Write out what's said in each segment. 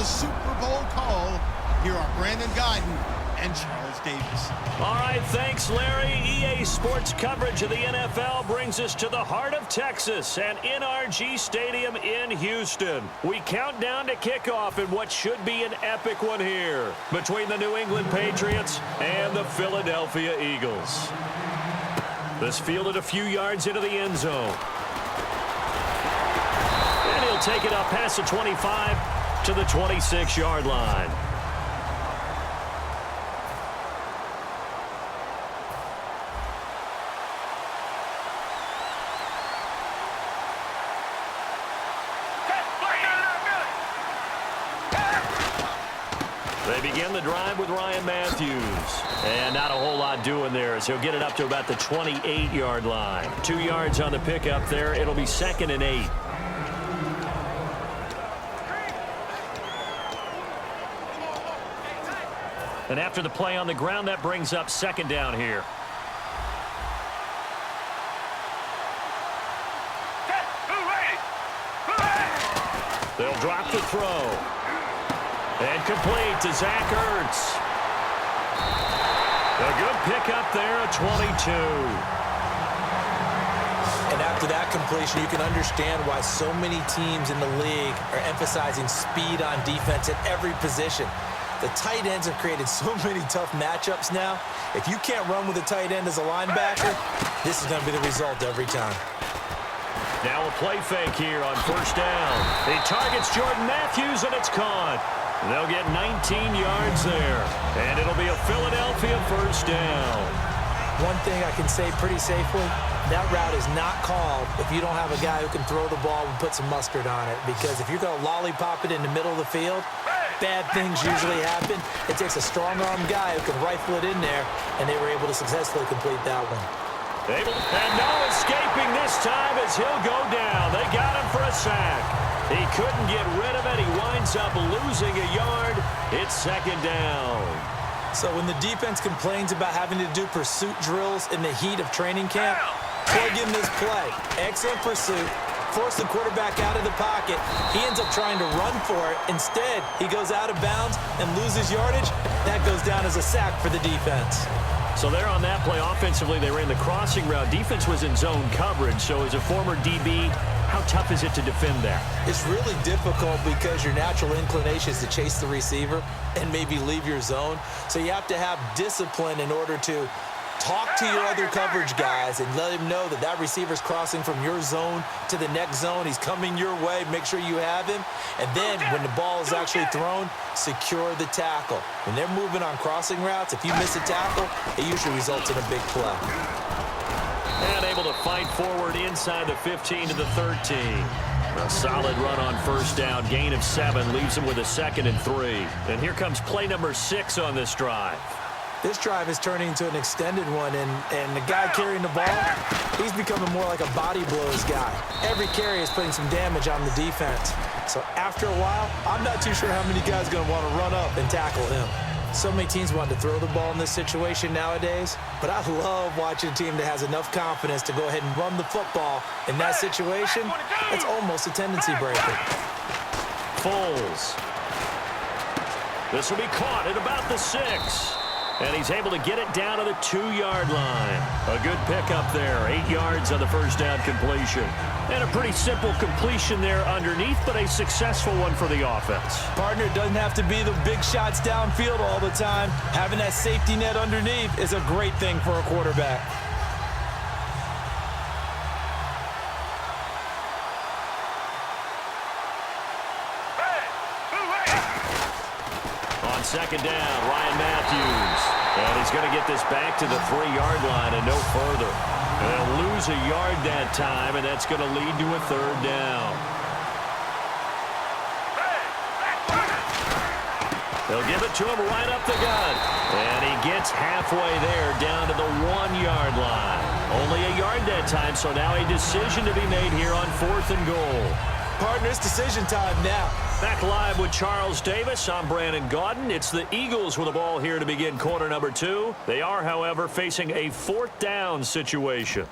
the Super Bowl call. Here are Brandon Gaudin and Charles Davis. All right, thanks, Larry. EA Sports coverage of the NFL brings us to the heart of Texas and NRG Stadium in Houston. We count down to kickoff in what should be an epic one here between the New England Patriots and the Philadelphia Eagles. This fielded a few yards into the end zone. And he'll take it up past the 25 to the 26-yard line. They begin the drive with Ryan Matthews. And not a whole lot doing there as he'll get it up to about the 28-yard line. 2 yards on the pickup there. It'll be 2nd and 8. And after the play on the ground, that brings up 2nd down here. They'll drop the throw. And complete to Zach Ertz. A good pickup there at 22. And after that completion, you can understand why so many teams in the league are emphasizing speed on defense at every position. The tight ends have created so many tough matchups now. If you can't run with a tight end as a linebacker, this is going to be the result every time. Now a play fake here on 1st down. He targets Jordan Matthews, and it's caught. They'll get 19 yards there, and it'll be a Philadelphia 1st down. One thing I can say pretty safely, that route is not called if you don't have a guy who can throw the ball and put some mustard on it, because if you're going to lollipop it in the middle of the field, bad things usually happen. It takes a strong-arm guy who can rifle it in there, and they were able to successfully complete that one. And no escaping this time as he'll go down. They got him for a sack. He couldn't get rid of it. He winds up losing a yard. It's 2nd down. So when the defense complains about having to do pursuit drills in the heat of training camp, plug in this play. Excellent pursuit. Force the quarterback out of the pocket. He ends up trying to run for it. Instead, he goes out of bounds and loses yardage. That goes down as a sack for the defense. So there on that play, offensively, they ran the crossing route. Defense was in zone coverage. So as a former DB, how tough is it to defend that? It's really difficult because your natural inclination is to chase the receiver and maybe leave your zone. So you have to have discipline in order to talk to your other coverage guys and let him know that that receiver's crossing from your zone to the next zone. He's coming your way. Make sure you have him. And then when the ball is actually thrown, secure the tackle. When they're moving on crossing routes, if you miss a tackle, it usually results in a big play. And able to fight forward inside the 15 to the 13. A solid run on 1st down. Gain of 7 leaves him with a 2nd and 3. And here comes play number 6 on this drive. This drive is turning into an extended one, and the guy carrying the ball, he's becoming more like a body blows guy. Every carry is putting some damage on the defense. So after a while, I'm not too sure how many guys are going to want to run up and tackle him. So many teams want to throw the ball in this situation nowadays, but I love watching a team that has enough confidence to go ahead and run the football in that situation. It's almost a tendency breaker. Foles. This will be caught at about the 6. And he's able to get it down to the 2-yard line. A good pickup there. 8 yards on the 1st down completion. And a pretty simple completion there underneath, but a successful one for the offense. Partner, it doesn't have to be the big shots downfield all the time. Having that safety net underneath is a great thing for a quarterback. On 2nd down, Ryan Matthews. And he's going to get this back to the 3-yard line and no further. They'll lose a yard that time, and that's going to lead to a 3rd down. They'll give it to him right up the gut. And he gets halfway there down to the 1-yard line. Only a yard that time, so now a decision to be made here on 4th and goal. Partner, it's decision time now. Back live with Charles Davis. I'm Brandon Gaudin. It's the Eagles with the ball here to begin quarter number 2. They are, however, facing a 4th down situation.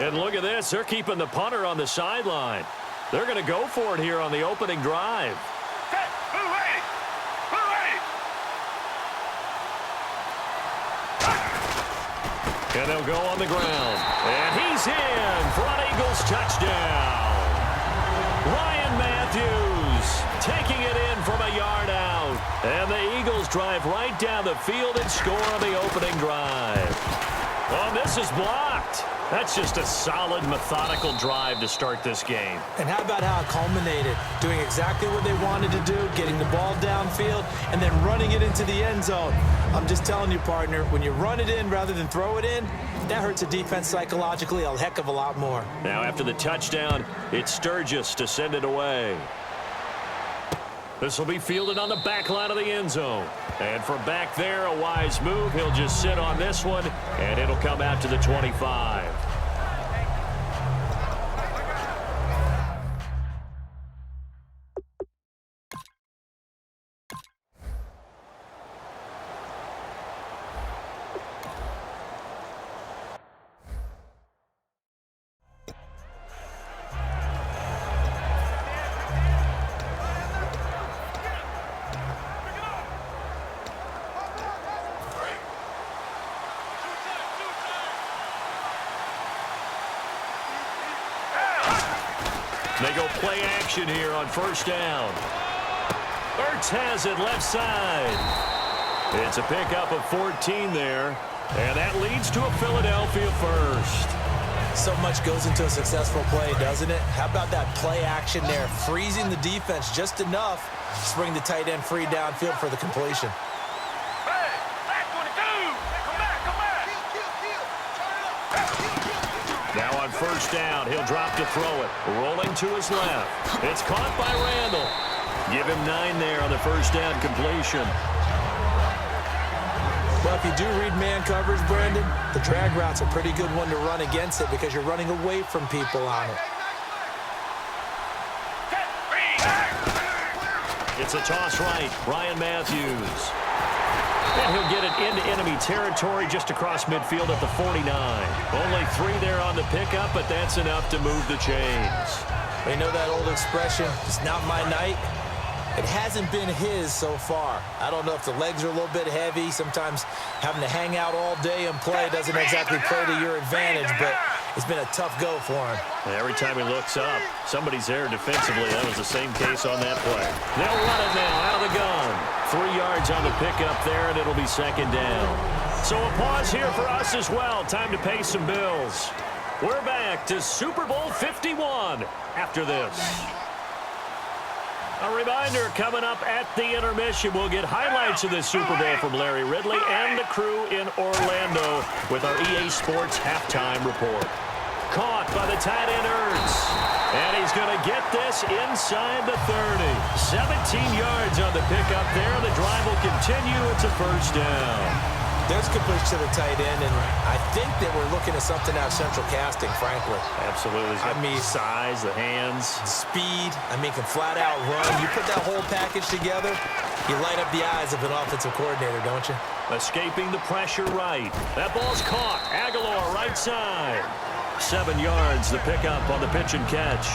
And look at this. They're keeping the punter on the sideline. They're going to go for it here on the opening drive. And they'll go on the ground. And he's in for an Eagles touchdown. Ryan Matthews taking it in from a yard out. And the Eagles drive right down the field and score on the opening drive. Oh, this is blocked. That's just a solid, methodical drive to start this game. And how about how it culminated? Doing exactly what they wanted to do, getting the ball downfield, and then running it into the end zone. I'm just telling you, partner, when you run it in rather than throw it in, that hurts a defense psychologically a heck of a lot more. Now, after the touchdown, it's Sturgis to send it away. This will be fielded on the back line of the end zone. And from back there, a wise move. He'll just sit on this one, and it'll come out to the 25. They go play action here on first down. Ertz has it left side. It's a pickup of 14 there, and that leads to a Philadelphia first. So much goes into a successful play, doesn't it? How about that play action there, freezing the defense just enough to bring the tight end free downfield for the completion. Now on first down, he'll drop to throw it. Rolling to his left. It's caught by Randall. Give him 9 there on the first down completion. Well, if you do read man coverage, Brandon, the drag route's a pretty good one to run against it because you're running away from people on it. It's a toss right. Ryan Matthews. And he'll get it into enemy territory just across midfield at the 49. Only 3 there on the pickup, but that's enough to move the chains. You know that old expression, it's not my night? It hasn't been his so far. I don't know if the legs are a little bit heavy. Sometimes having to hang out all day and play doesn't exactly play to your advantage, but it's been a tough go for him. Every time he looks up, somebody's there defensively. That was the same case on that play. They'll run it now out of the gun. 3 yards on the pickup there, and it'll be second down. So a pause here for us as well. Time to pay some bills. We're back to Super Bowl 51 after this. A reminder, coming up at the intermission, we'll get highlights of this Super Bowl from Larry Ridley and the crew in Orlando with our EA Sports halftime report. Caught by the tight end Ertz. And he's going to get this inside the 30. 17 yards on the pickup there. The drive will continue. It's a first down. There's completion to the tight end, and I think that we're looking at something out of central casting, frankly. Absolutely. I mean, size, the hands. Speed. I mean, can flat out run. You put that whole package together, you light up the eyes of an offensive coordinator, don't you? Escaping the pressure right. That ball's caught. Aguilar right side. 7 yards, the pickup on the pitch and catch.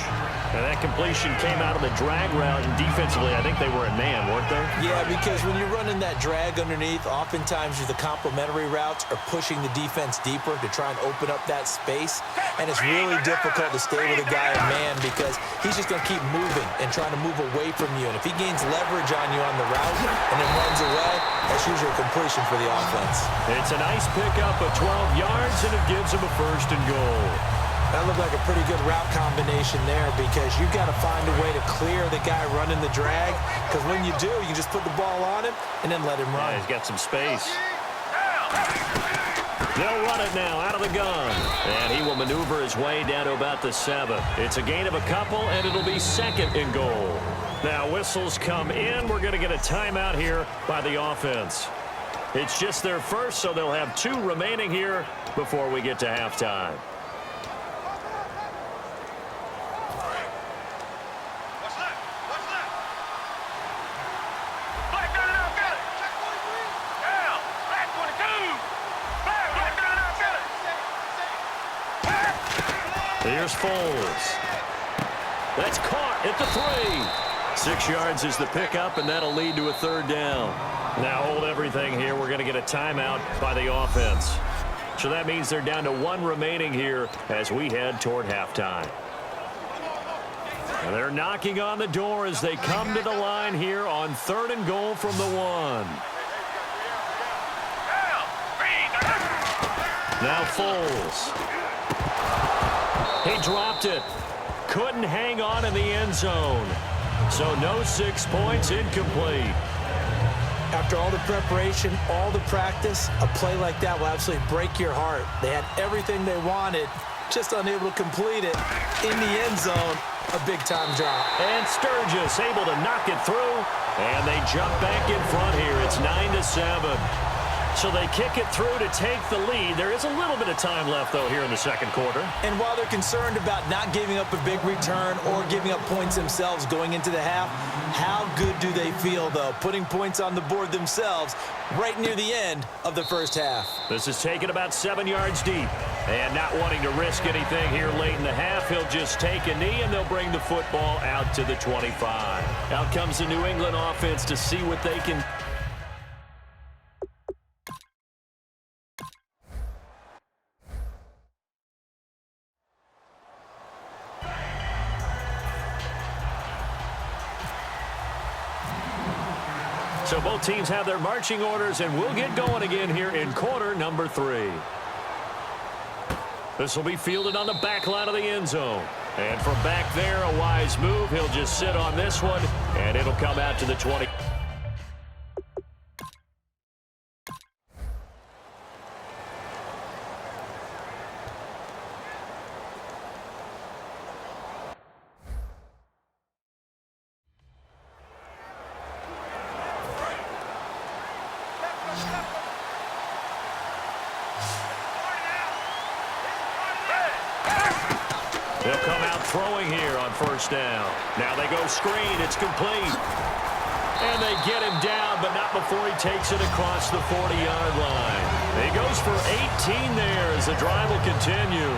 And that completion came out of the drag route, and defensively, I think they were in man, weren't they? Yeah, because when you're running that drag underneath, oftentimes the complementary routes are pushing the defense deeper to try and open up that space. And it's really difficult to stay with a guy in man because he's just going to keep moving and trying to move away from you. And if he gains leverage on you on the route and then runs away, that's usually a completion for the offense. It's a nice pickup of 12 yards, and it gives him a first and goal. That looked like a pretty good route combination there because you've got to find a way to clear the guy running the drag, because when you do, you can just put the ball on him and then let him run. Yeah, he's got some space. They'll run it now out of the gun. And he will maneuver his way down to about the 7. It's a gain of a couple, and it'll be second and goal. Now whistles come in. We're going to get a timeout here by the offense. It's just their first, so they'll have 2 remaining here before we get to halftime. Here's Foles. That's caught at the 3. 6 yards is the pickup, and that'll lead to a 3rd down. Now hold everything here. We're going to get a timeout by the offense. So that means they're down to 1 remaining here as we head toward halftime. And they're knocking on the door as they come to the line here on 3rd and goal from the 1. Now Foles. He dropped it. Couldn't hang on in the end zone. So no 6 points, incomplete. After all the preparation, all the practice, a play like that will absolutely break your heart. They had everything they wanted, just unable to complete it. In the end zone, a big-time drop. And Sturgis able to knock it through, and they jump back in front here. It's 9-7. So they kick it through to take the lead. There is a little bit of time left, though, here in the second quarter. And while they're concerned about not giving up a big return or giving up points themselves going into the half, how good do they feel, though, putting points on the board themselves right near the end of the first half? This is taken about 7 yards deep. And not wanting to risk anything here late in the half, he'll just take a knee, and they'll bring the football out to the 25. Out comes the New England offense to see what they can. So both teams have their marching orders, and we'll get going again here in quarter number 3. This will be fielded on the back line of the end zone. And from back there, a wise move. He'll just sit on this one, and it'll come out to the 20. They'll come out throwing here on first down. Now they go screen. It's complete. And they get him down, but not before he takes it across the 40-yard line. He goes for 18 there as the drive will continue.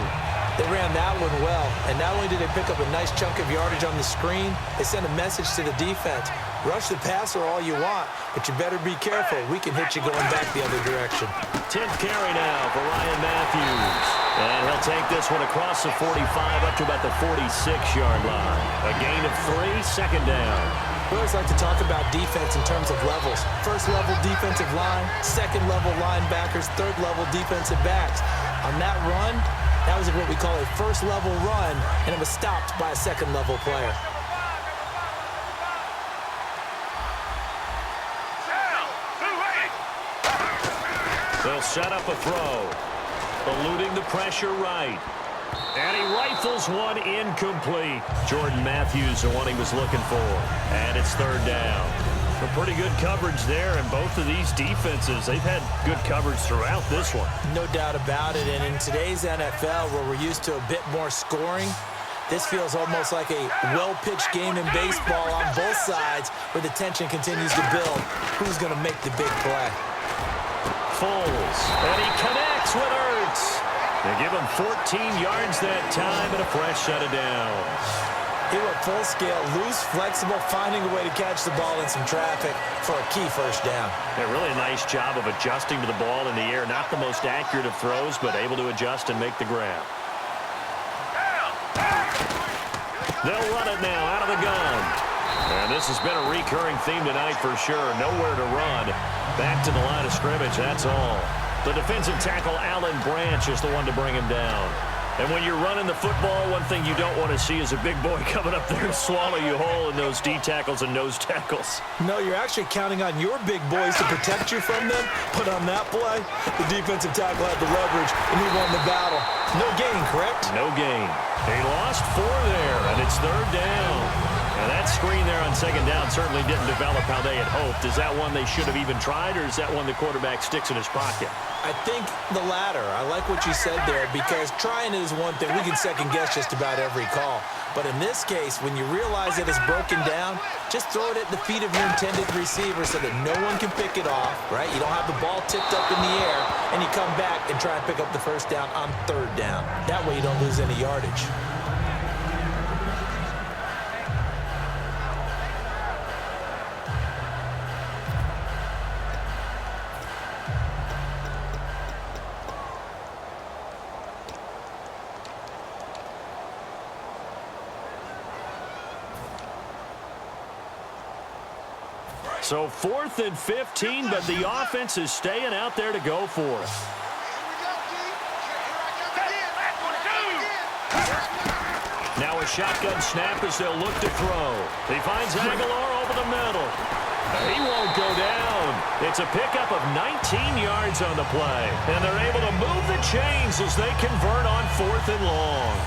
They ran that one well, and not only did they pick up a nice chunk of yardage on the screen, they sent a message to the defense. Rush the passer all you want, but you better be careful. We can hit you going back the other direction. 10th carry now for Ryan Matthews. And he'll take this one across the 45 up to about the 46-yard line. A gain of 3, second down. We always like to talk about defense in terms of levels. First-level defensive line, second-level linebackers, third-level defensive backs. On that run, that was what we call a first-level run, and it was stopped by a second-level player. They'll set up a throw. Eluding the pressure right. And he rifles one incomplete. Jordan Matthews, the one he was looking for. And it's third down. Some pretty good coverage there, and both of these defenses, they've had good coverage throughout this one. No doubt about it, and in today's NFL, where we're used to a bit more scoring, this feels almost like a well-pitched game in baseball on both sides, where the tension continues to build. Who's going to make the big play? Foles, and he connects with Ertz. They give him 14 yards that time and a fresh set of downs. He went full scale, loose, flexible, finding a way to catch the ball in some traffic for a key first down. A really nice job of adjusting to the ball in the air. Not the most accurate of throws, but able to adjust and make the grab. They'll run it now out of the gun. And this has been a recurring theme tonight for sure. Nowhere to run. Back to the line of scrimmage, that's all. The defensive tackle, Alan Branch, is the one to bring him down. And when you're running the football, one thing you don't want to see is a big boy coming up there and swallow you whole in those D tackles and nose tackles. No, you're actually counting on your big boys to protect you from them. But on that play, the defensive tackle had the leverage, and he won the battle. No gain, correct? No gain. He lost 4 there, and it's third down. And that screen there on second down certainly didn't develop how they had hoped. Is that one they should have even tried, or is that one the quarterback sticks in his pocket? I think the latter. I like what you said there, because trying is one thing. We can second-guess just about every call. But in this case, when you realize that it's broken down, just throw it at the feet of your intended receiver so that no one can pick it off, right? You don't have the ball tipped up in the air, and you come back and try and pick up the first down on third down. That way you don't lose any yardage. So 4th and 15, but the offense is staying out there to go for it. Now a shotgun snap as they'll look to throw. He finds Aguilar over the middle. He won't go down. It's a pickup of 19 yards on the play. And they're able to move the chains as they convert on 4th and long.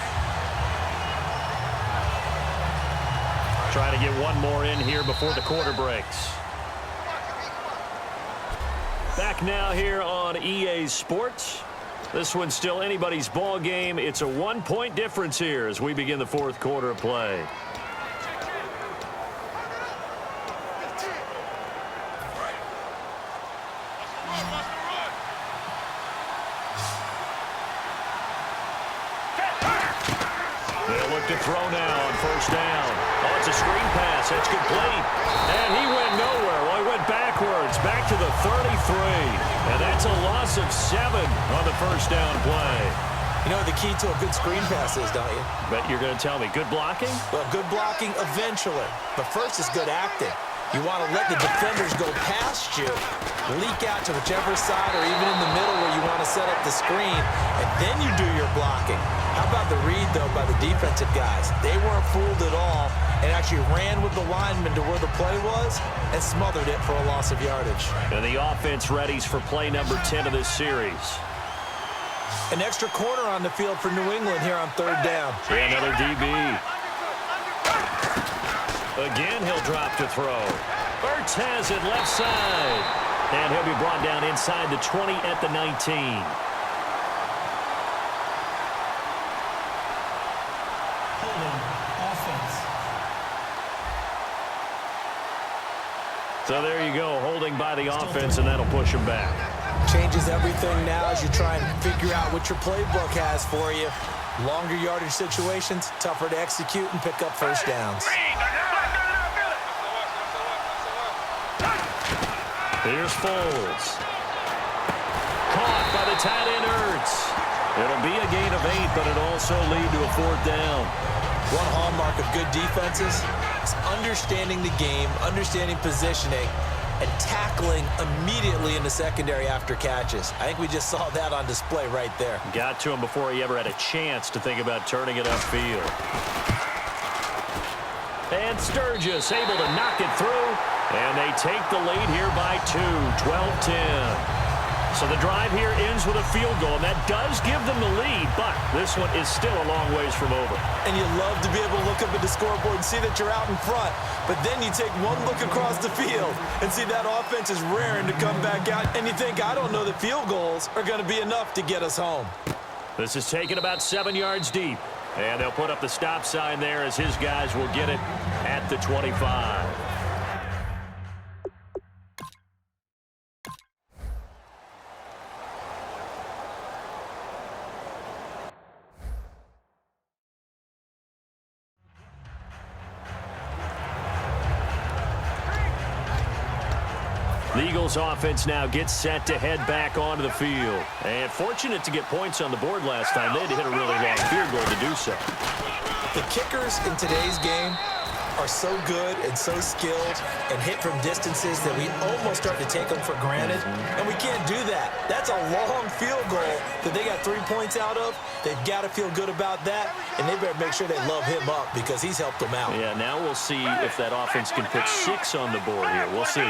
Trying to get one more in here before the quarter breaks. Back now here on EA Sports. This one's still anybody's ball game. It's a 1-point difference here as we begin the 4th quarter of play. They'll look to throw now on 1st down. Oh, it's a screen pass. That's complete. And he went nowhere. Well, he went backwards, back to the 33. And that's a loss of 7 on the 1st down play. You know what the key to a good screen pass is, don't you? Bet you're going to tell me. Good blocking? Well, good blocking eventually. But first is good acting. You want to let the defenders go past you, leak out to whichever side or even in the middle where you want to set up the screen, and then you do your blocking. How about the read, though, by the defensive guys? They weren't fooled at all and actually ran with the lineman to where the play was and smothered it for a loss of yardage. And the offense readies for play number 10 of this series. An extra corner on the field for New England here on 3rd down. And another DB. Again, he'll drop to throw. Ertz has it left side. And he'll be brought down inside the 20 at the 19. So there you go, holding by the offense, and that'll push him back. Changes everything now as you try and figure out what your playbook has for you. Longer yardage situations, tougher to execute and pick up 1st downs. Here's Foles. Caught by the tight end Ertz. It'll be a gain of 8, but it'll also lead to a 4th down. One hallmark of good defenses is understanding the game, understanding positioning, and tackling immediately in the secondary after catches. I think we just saw that on display right there. Got to him before he ever had a chance to think about turning it upfield. And Sturgis able to knock it through. And they take the lead here by 2, 12-10. So the drive here ends with a field goal, and that does give them the lead, but this one is still a long ways from over. And you love to be able to look up at the scoreboard and see that you're out in front, but then you take one look across the field and see that offense is raring to come back out, and you think, I don't know that field goals are going to be enough to get us home. This is taken about 7 yards deep, and they'll put up the stop sign there as his guys will get it at the 25. The Eagles offense now gets set to head back onto the field. And fortunate to get points on the board last time. They had to hit a really long field goal to do so. The kickers in today's game are so good and so skilled and hit from distances that we almost start to take them for granted. And we can't do that. That's a long field goal that they got 3 points out of. They've got to feel good about that, and they better make sure they love him up because he's helped them out. Yeah, now we'll see if that offense can put 6 on the board here. We'll see.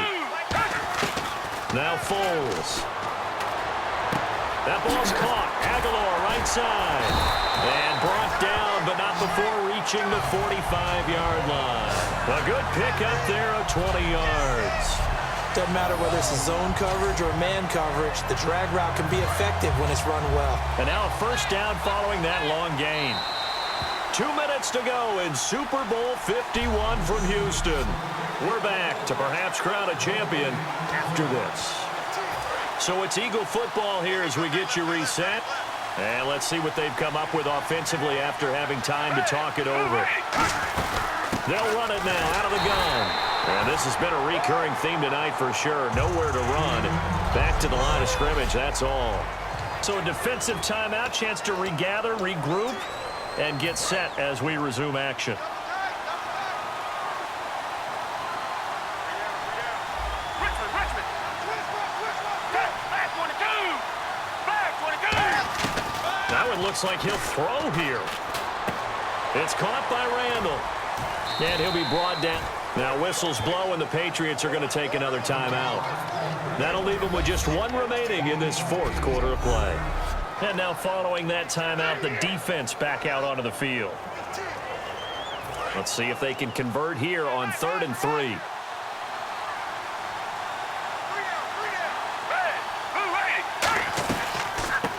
Now Foles. That ball's caught. Aguilar right side. And brought down, but not before reaching the 45-yard line. A good pickup there of 20 yards. Doesn't matter whether it's a zone coverage or man coverage, the drag route can be effective when it's run well. And now a 1st down following that long gain. 2 minutes to go in Super Bowl 51 from Houston. We're back to perhaps crown a champion after this. So it's Eagle football here as we get you reset. And let's see what they've come up with offensively after having time to talk it over. They'll run it now out of the gun. And this has been a recurring theme tonight for sure. Nowhere to run. Back to the line of scrimmage, that's all. So a defensive timeout, chance to regather, regroup, and get set as we resume action. looks like he'll throw here. It's caught by Randall. And he'll be brought down. Now whistles blow and the Patriots are going to take another timeout. That'll leave them with just one remaining in this fourth quarter of play. And now following that timeout, the defense back out onto the field. Let's see if they can convert here on 3rd and 3.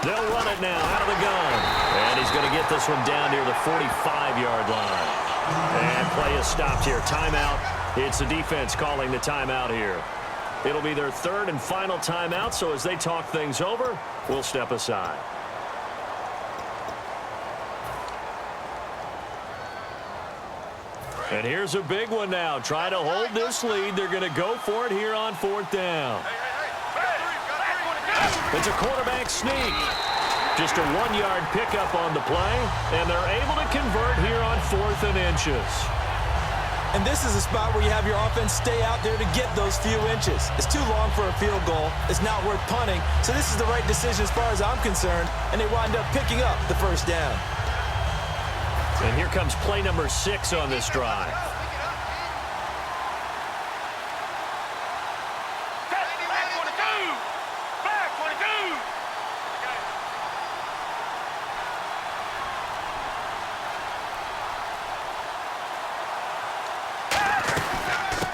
They'll run it now out of the gun. And he's going to get this one down near the 45-yard line. And play is stopped here. Timeout. It's the defense calling the timeout here. It'll be their 3rd and final timeout, so as they talk things over, we'll step aside. And here's a big one now. Try to hold this lead. They're going to go for it here on 4th down. It's a quarterback sneak. Just a 1-yard pickup on the play, and they're able to convert here on 4th and inches. And this is a spot where you have your offense stay out there to get those few inches. It's too long for a field goal. It's not worth punting. So this is the right decision as far as I'm concerned, and they wind up picking up the 1st down. And here comes play number 6 on this drive.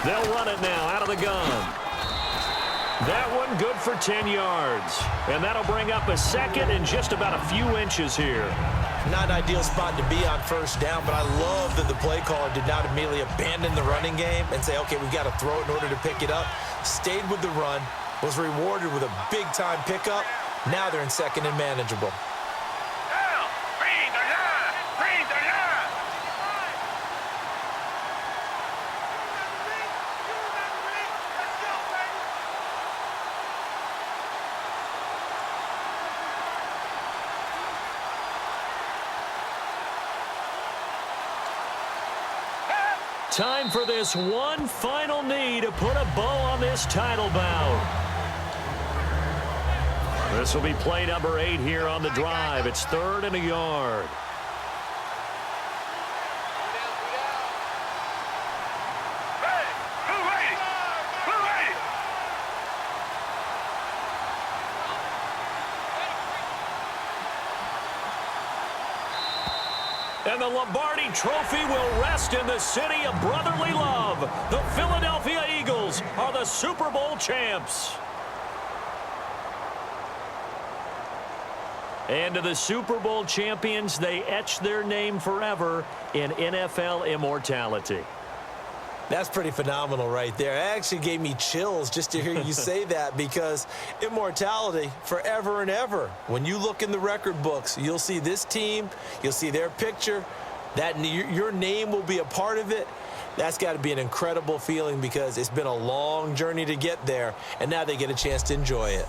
They'll run it now out of the gun. That one good for 10 yards. And that'll bring up a 2nd and just about a few inches here. Not an ideal spot to be on 1st down, but I love that the play caller did not immediately abandon the running game and say, okay, we've got to throw it in order to pick it up. Stayed with the run, was rewarded with a big-time pickup. Now they're in 2nd and manageable. Time for this one final knee to put a bow on this title bout. This will be play number 8 here on the drive. It's 3rd and a yard. And the Lombardi Trophy will rest in the city of brotherly love. The Philadelphia Eagles are the Super Bowl champs. And to the Super Bowl champions, they etch their name forever in NFL immortality. That's pretty phenomenal right there. It actually gave me chills just to hear you say that, because immortality forever and ever. When you look in the record books, you'll see this team, you'll see their picture, that your name will be a part of it. That's got to be an incredible feeling, because it's been a long journey to get there, and now they get a chance to enjoy it.